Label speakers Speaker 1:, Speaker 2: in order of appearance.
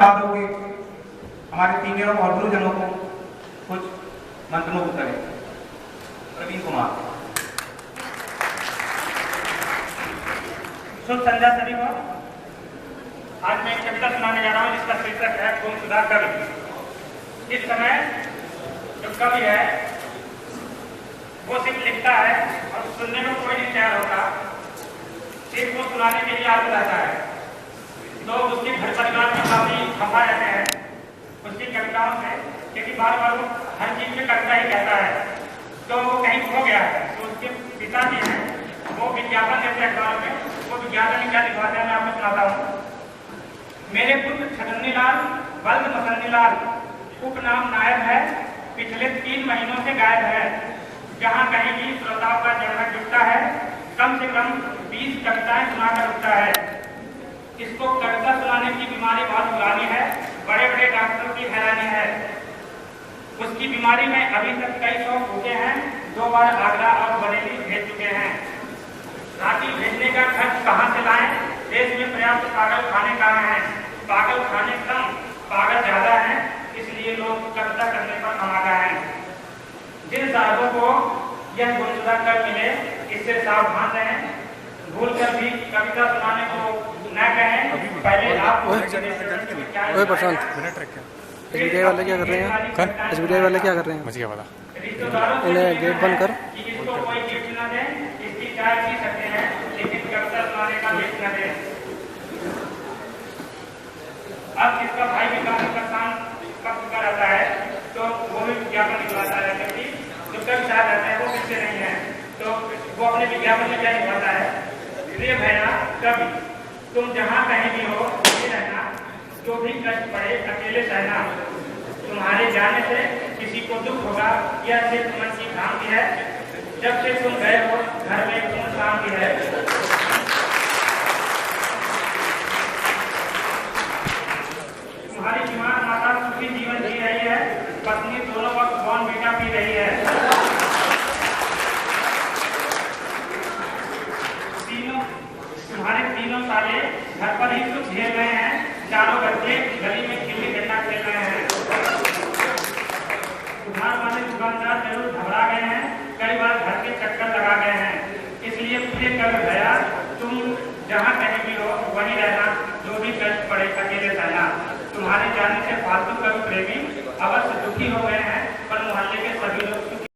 Speaker 1: दोगे हमारे सीनियरों और गुरुजनों को कुछ मंत्रमुग्ध करें। प्रवीण कुमार।
Speaker 2: शुभ संध्या सभी को। आज मैं एक कविता सुनाने जा रहा हूँ जिसका शीर्षक है गुमशुदा कवि। इस समय जो कवि है वो सिर्फ लिखता है और सुनने में कोई नहीं तैयार होता, सिर्फ वो सुनाने के लिए आता रहता है। लोग उसके घर परिवार में काफी खफा रहते हैं उसकी कविताओं से, क्योंकि बार बार वो हर चीज में कविता ही कहता है। तो वो कहीं खो गया है। तो उसके पिताजी हैं वो विज्ञापन देते हैं अखबार में। वो विज्ञापन में क्या लिखवाते हैं मैं आपको सुनाता हूँ। मेरे पुत्र छटनीलाल बल्द मसन्नीलाल उपनाम नायब है, पिछले 3 महीनों से गायब है। जहाँ कहीं भी श्रोताओं का जन्म जुटता है, कम से कम 20 कविताएं सुनाकर उठता है। इसको कविता सुनाने की बीमारी बहुत पुरानी है, बड़े बड़े डॉक्टरों की हैरानी है। उसकी बीमारी में अभी तक कई 100 भूखे हैं, 2 बार आगरा और बरेली भेज चुके हैं। राखी भेजने का खर्च कहाँ से लाएं? देश में पर्याप्त पागल खाने कहाँ हैं? पागल खाने कम, पागल ज्यादा हैं, इसलिए लोग कविता करने पर आमादा हैं। जिन साहबों को यह गुमशुदा कर मिले इससे सावधान रहें। भूल कर भी कविता सुनाने को न कहें। पहले आप
Speaker 3: प्रशांत SBI वाले क्या कर रहे हैं? SBI वाले क्या कर रहे हैं?
Speaker 4: मुझे क्या पता।
Speaker 3: उन्हें गेट बंद कर।
Speaker 2: इसको कोई गिफ्ट न दे, इसकी चाय पी सकते हैं लेकिन कविता सुनाने का गिफ्ट न दे। अब इसका भाई भी काफी परेशान का रहता है तो वो भी विज्ञापन निकलवाता है, क्योंकि जो कवि साहब रहते हैं वो पीछे नहीं है। तो वो अपने विज्ञापन में क्या निकलवाता है? प्रिय भैया कवि, तुम जहाँ कहीं भी हो ये रहना, जो भी कष्ट पड़े अकेले सहना। तुम्हारे जाने से किसी को दुख होगा, यह सिर्फ मन की भ्रांति है। जब से तुम गए हो घर में तुम शांति है। तुम्हारी बीमार माता सुखी जीवन जी रही है, पत्नी दोनों वक्त बॉर्नवीटा पी रही है। तुम्हारे तीनों साले घर पर ही सुख झेल रहे हैं, चारों बच्चे गली में गिल्ली डंडा खेल रहे हैं। उधार वाले दुकानदार जरूर घबरा गए हैं, कई बार घर के चक्कर लगा गए हैं। इसलिए पूरे कर भैया तुम जहाँ कहीं भी हो वहीं रहना, जो भी कष्ट पड़े अकेले सहना। तुम्हारे जाने से फालतू कवि प्रेमी अवश्य दुखी हो गए हैं।